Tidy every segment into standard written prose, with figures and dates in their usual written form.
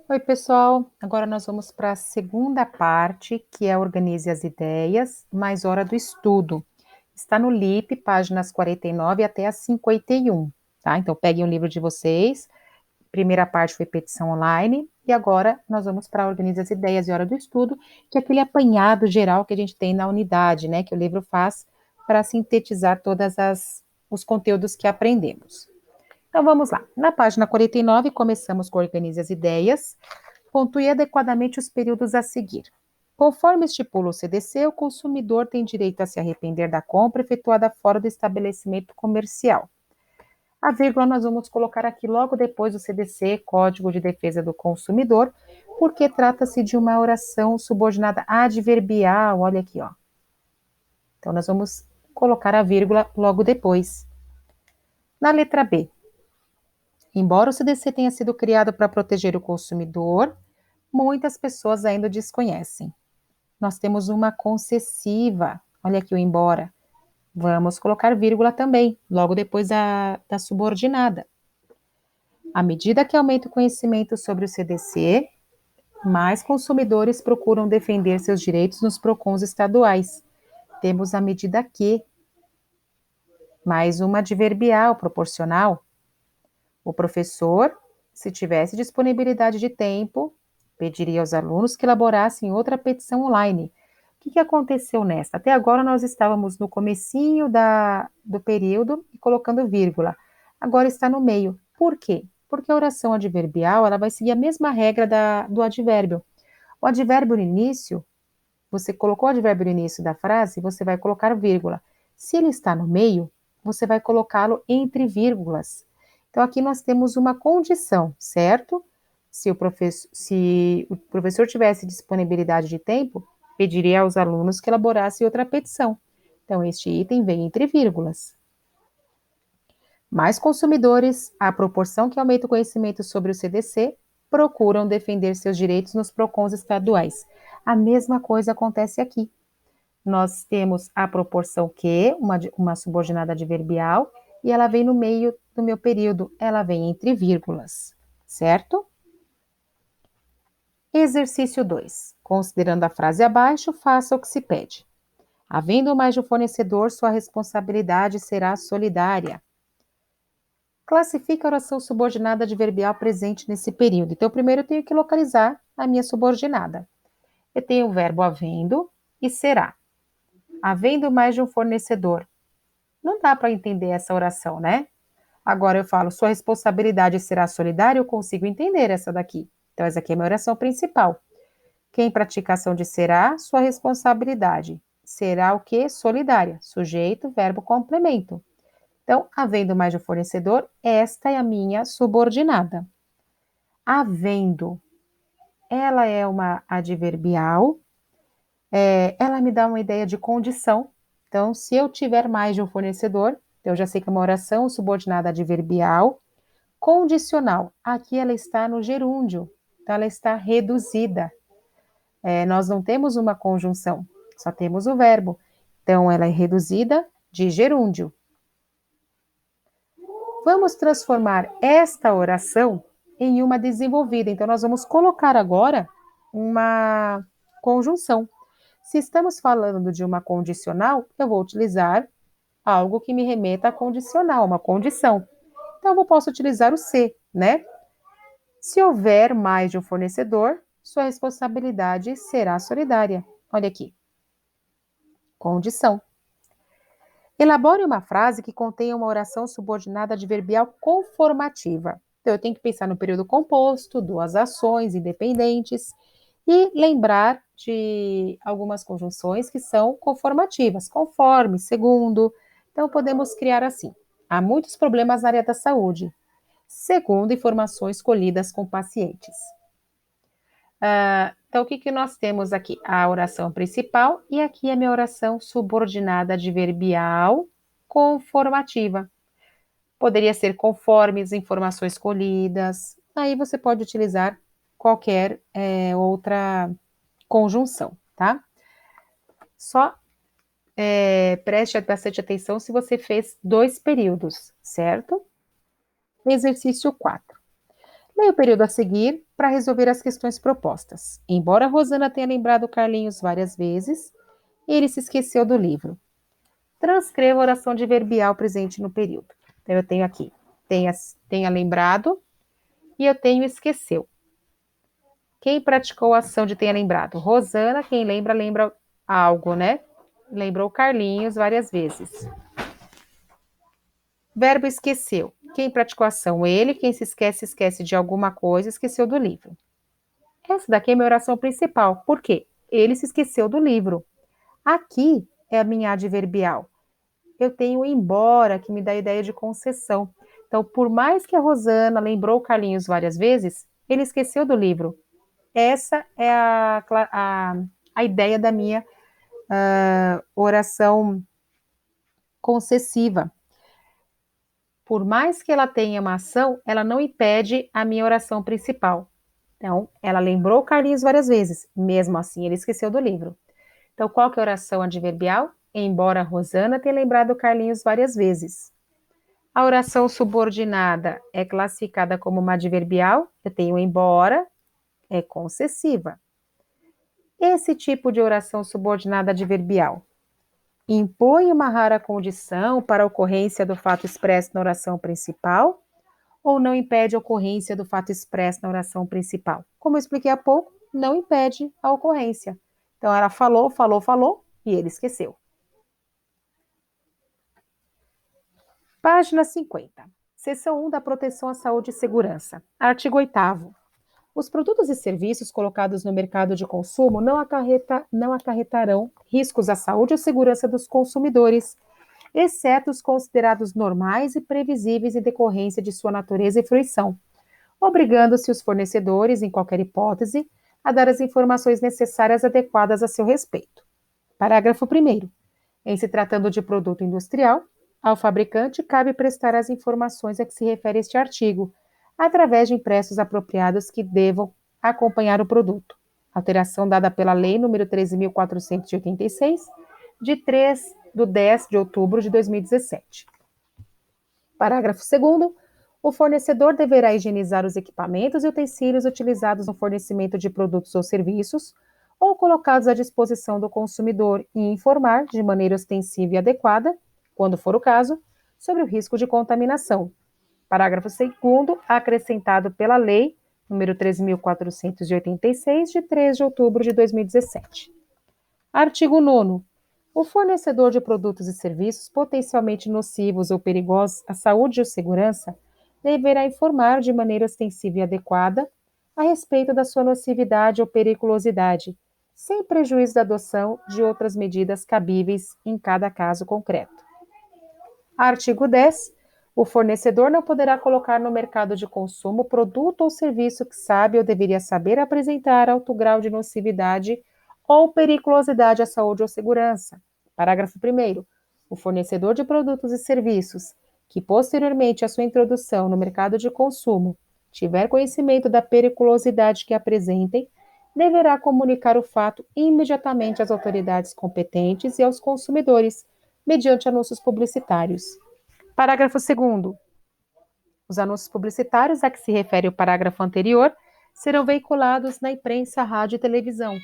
Oi, pessoal. Agora nós vamos para a segunda parte, que é Organize as Ideias, mais hora do estudo. Está no LIP, páginas 49 até as 51, tá? Então, peguem o livro de vocês. Primeira parte foi petição online, e agora nós vamos para Organize as Ideias e hora do estudo, que é aquele apanhado geral que a gente tem na unidade, né? Que o livro faz para sintetizar os conteúdos que aprendemos. Então, vamos lá. Na página 49, começamos com Organize as Ideias. Pontue adequadamente os períodos a seguir. Conforme estipula o CDC, o consumidor tem direito a se arrepender da compra efetuada fora do estabelecimento comercial. A vírgula nós vamos colocar aqui logo depois do CDC, Código de Defesa do Consumidor, porque trata-se de uma oração subordinada adverbial, olha aqui, ó. Então, nós vamos colocar a vírgula logo depois. Na letra B, embora o CDC tenha sido criado para proteger o consumidor, muitas pessoas ainda o desconhecem. Nós temos uma concessiva, olha aqui o embora. Vamos colocar vírgula também, logo depois da subordinada. À medida que aumenta o conhecimento sobre o CDC, mais consumidores procuram defender seus direitos nos PROCONs estaduais. Temos a medida que, mais uma adverbial proporcional. O professor, se tivesse disponibilidade de tempo, pediria aos alunos que elaborassem outra petição online. O que aconteceu nesta? Até agora nós estávamos no comecinho do período e colocando vírgula. Agora está no meio. Por quê? Porque a oração adverbial ela vai seguir a mesma regra do advérbio. O advérbio no início, você colocou o advérbio no início da frase, você vai colocar vírgula. Se ele está no meio, você vai colocá-lo entre vírgulas. Então, aqui nós temos uma condição, certo? Se o professor tivesse disponibilidade de tempo, pediria aos alunos que elaborassem outra petição. Então, este item vem entre vírgulas. Mais consumidores, à proporção que aumenta o conhecimento sobre o CDC, procuram defender seus direitos nos PROCONs estaduais. A mesma coisa acontece aqui. Nós temos a proporção que, uma subordinada adverbial, e ela vem no meio do meu período, ela vem entre vírgulas, certo? Exercício 2. Considerando a frase abaixo, faça o que se pede. Havendo mais de um fornecedor, sua responsabilidade será solidária. Classifique a oração subordinada adverbial presente nesse período. Então, primeiro eu tenho que localizar a minha subordinada. Eu tenho o verbo havendo e será. Havendo mais de um fornecedor. Não dá para entender essa oração, né? Agora eu falo, sua responsabilidade será solidária, eu consigo entender essa daqui. Então, essa aqui é a minha oração principal. Quem pratica a ação de será, sua responsabilidade. Será o quê? Solidária. Sujeito, verbo, complemento. Então, havendo mais de um fornecedor, esta é a minha subordinada. Havendo, ela é uma adverbial, ela me dá uma ideia de condição. Então, se eu tiver mais de um fornecedor, eu já sei que é uma oração subordinada adverbial, condicional. Aqui ela está no gerúndio, então ela está reduzida. Nós não temos uma conjunção, só temos o verbo. Então, ela é reduzida de gerúndio. Vamos transformar esta oração em uma desenvolvida. Então, nós vamos colocar agora uma conjunção. Se estamos falando de uma condicional, eu vou utilizar algo que me remeta a condicional, uma condição. Então, eu posso utilizar o se, né? Se houver mais de um fornecedor, sua responsabilidade será solidária. Olha aqui. Condição. Elabore uma frase que contenha uma oração subordinada adverbial conformativa. Então, eu tenho que pensar no período composto, duas ações independentes e lembrar de algumas conjunções que são conformativas, conforme, segundo. Então, podemos criar assim. Há muitos problemas na área da saúde, segundo informações colhidas com pacientes. Então, o que nós temos aqui? A oração principal e aqui a minha oração subordinada adverbial conformativa. Poderia ser conforme as informações colhidas. Aí você pode utilizar qualquer outra conjunção, tá? Só preste bastante atenção se você fez 2 períodos, certo? Exercício 4. Leia o período a seguir para resolver as questões propostas. Embora Rosana tenha lembrado Carlinhos várias vezes, ele se esqueceu do livro. Transcreva a oração adverbial presente no período. Então, eu tenho aqui, tenha lembrado e eu tenho esqueceu. Quem praticou a ação de tenha lembrado? Rosana, quem lembra, lembra algo, né? Lembrou Carlinhos várias vezes. Verbo esqueceu. Quem praticou a ação? Ele. Quem se esquece, esquece de alguma coisa, esqueceu do livro. Essa daqui é a minha oração principal. Por quê? Ele se esqueceu do livro. Aqui é a minha adverbial. Eu tenho embora, que me dá a ideia de concessão. Então, por mais que a Rosana lembrou Carlinhos várias vezes, ele esqueceu do livro. Essa é a ideia da minha oração concessiva. Por mais que ela tenha uma ação, ela não impede a minha oração principal. Então, ela lembrou Carlinhos várias vezes, mesmo assim ele esqueceu do livro. Então, qual que é a oração adverbial? Embora a Rosana tenha lembrado Carlinhos várias vezes. A oração subordinada é classificada como uma adverbial, eu tenho embora, é concessiva. Esse tipo de oração subordinada adverbial impõe uma rara condição para a ocorrência do fato expresso na oração principal ou não impede a ocorrência do fato expresso na oração principal? Como eu expliquei há pouco, não impede a ocorrência. Então, ela falou, falou, falou e ele esqueceu. Página 50. Seção 1 da Proteção à Saúde e Segurança. Artigo 8º. Os produtos e serviços colocados no mercado de consumo não acarretarão riscos à saúde ou segurança dos consumidores, exceto os considerados normais e previsíveis em decorrência de sua natureza e fruição, obrigando-se os fornecedores, em qualquer hipótese, a dar as informações necessárias adequadas a seu respeito. Parágrafo 1º. Em se tratando de produto industrial, ao fabricante cabe prestar as informações a que se refere este artigo, através de impressos apropriados que devam acompanhar o produto. Alteração dada pela Lei nº 13.486, de 10 de outubro de 2017. Parágrafo 2º. O fornecedor deverá higienizar os equipamentos e utensílios utilizados no fornecimento de produtos ou serviços, ou colocados à disposição do consumidor e informar, de maneira ostensiva e adequada, quando for o caso, sobre o risco de contaminação. Parágrafo 2º, acrescentado pela Lei nº 13.486, de 3 de outubro de 2017. Artigo 9º. O fornecedor de produtos e serviços potencialmente nocivos ou perigosos à saúde ou segurança deverá informar de maneira ostensiva e adequada a respeito da sua nocividade ou periculosidade, sem prejuízo da adoção de outras medidas cabíveis em cada caso concreto. Artigo 10. O fornecedor não poderá colocar no mercado de consumo produto ou serviço que sabe ou deveria saber apresentar alto grau de nocividade ou periculosidade à saúde ou segurança. Parágrafo 1º. O fornecedor de produtos e serviços que, posteriormente à sua introdução no mercado de consumo, tiver conhecimento da periculosidade que apresentem, deverá comunicar o fato imediatamente às autoridades competentes e aos consumidores, mediante anúncios publicitários. Parágrafo 2º. Os anúncios publicitários a que se refere o parágrafo anterior serão veiculados na imprensa, rádio e televisão,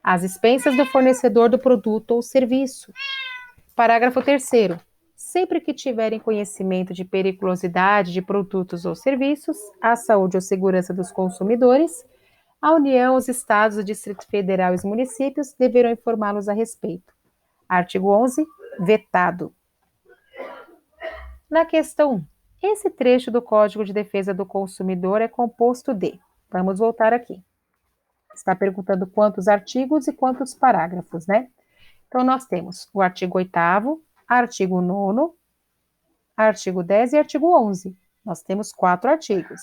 às expensas do fornecedor do produto ou serviço. Parágrafo 3º. Sempre que tiverem conhecimento de periculosidade de produtos ou serviços, à saúde ou segurança dos consumidores, a União, os Estados, o Distrito Federal e os municípios deverão informá-los a respeito. Artigo 11. Vetado. Na questão 1, esse trecho do Código de Defesa do Consumidor é composto de... Vamos voltar aqui. Está perguntando quantos artigos e quantos parágrafos, né? Então, nós temos o artigo 8º, artigo 9º, artigo 10 e artigo 11. Nós temos 4 artigos.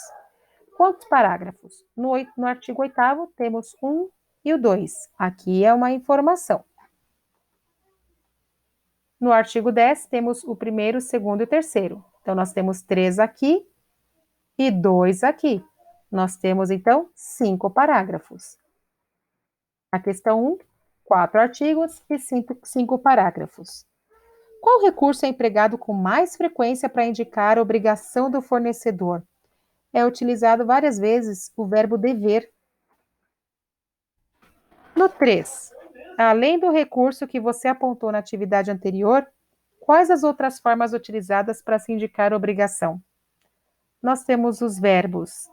Quantos parágrafos? No artigo 8º, temos 1 e o 2. Aqui é uma informação. No artigo 10, temos o primeiro, o segundo e o terceiro. Então, nós temos 3 aqui e 2 aqui. Nós temos, então, 5 parágrafos. A questão 1, 4 artigos e 5 parágrafos. Qual recurso é empregado com mais frequência para indicar a obrigação do fornecedor é utilizado várias vezes o verbo dever. No 3, além do recurso que você apontou na atividade anterior, quais as outras formas utilizadas para se indicar obrigação? Nós temos os verbos.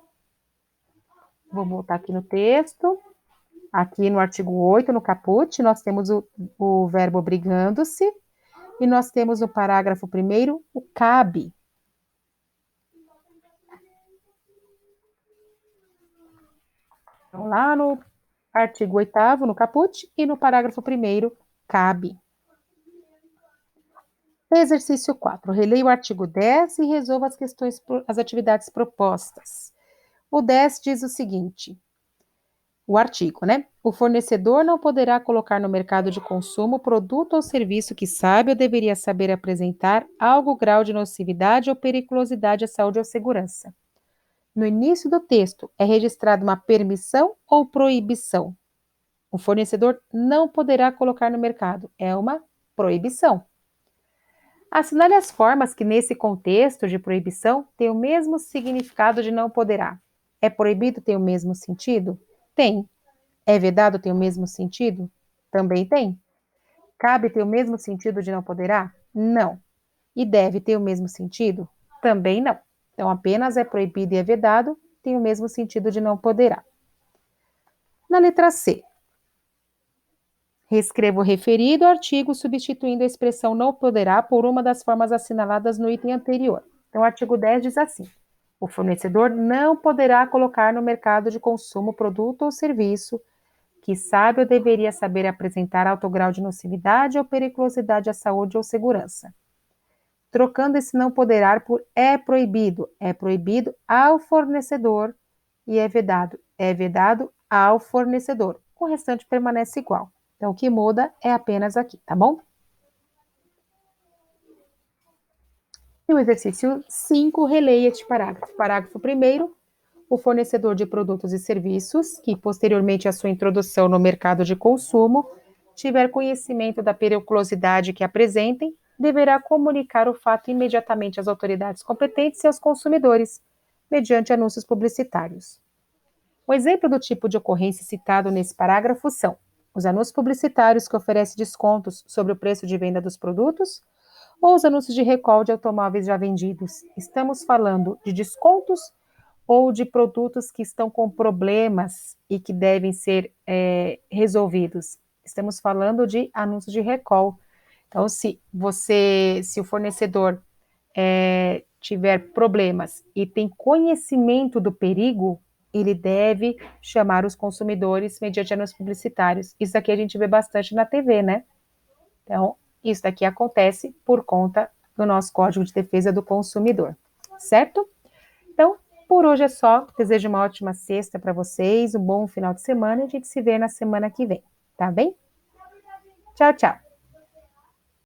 Vou voltar aqui no texto. Aqui no artigo 8, no caput, nós temos o verbo obrigando-se, e nós temos no parágrafo primeiro o cabe. Então, lá no artigo 8º, no caput, e no parágrafo primeiro cabe. Exercício 4. Releia o artigo 10 e resolva as atividades propostas. O 10 diz o seguinte: o artigo, né? O fornecedor não poderá colocar no mercado de consumo produto ou serviço que sabe ou deveria saber apresentar algo grau de nocividade ou periculosidade à saúde ou segurança. No início do texto, é registrada uma permissão ou proibição? O fornecedor não poderá colocar no mercado. É uma proibição. Assinale as formas que, nesse contexto de proibição, têm o mesmo significado de não poderá. É proibido tem o mesmo sentido? Tem. É vedado tem o mesmo sentido? Também tem. Cabe ter o mesmo sentido de não poderá? Não. E deve ter o mesmo sentido? Também não. Então, apenas é proibido e é vedado tem o mesmo sentido de não poderá. Na letra C, reescreva o referido artigo substituindo a expressão não poderá por uma das formas assinaladas no item anterior. Então, o artigo 10 diz assim: o fornecedor não poderá colocar no mercado de consumo produto ou serviço que sabe ou deveria saber apresentar alto grau de nocividade ou periculosidade à saúde ou segurança. Trocando esse não poderá por é proibido ao fornecedor e é vedado ao fornecedor. O restante permanece igual. Então, o que muda é apenas aqui, tá bom? E o exercício 5, releia este parágrafo. Parágrafo 1º, o fornecedor de produtos e serviços, que posteriormente à sua introdução no mercado de consumo, tiver conhecimento da periculosidade que apresentem, deverá comunicar o fato imediatamente às autoridades competentes e aos consumidores, mediante anúncios publicitários. O exemplo do tipo de ocorrência citado nesse parágrafo são os anúncios publicitários que oferecem descontos sobre o preço de venda dos produtos ou os anúncios de recall de automóveis já vendidos. Estamos falando de descontos ou de produtos que estão com problemas e que devem ser resolvidos. Estamos falando de anúncios de recall. Então, se o fornecedor tiver problemas e tem conhecimento do perigo, ele deve chamar os consumidores mediante anúncios publicitários. Isso aqui a gente vê bastante na TV, né? Então, isso daqui acontece por conta do nosso Código de Defesa do Consumidor, certo? Então, por hoje é só. Desejo uma ótima sexta para vocês, um bom final de semana e a gente se vê na semana que vem, tá bem? Tchau, tchau.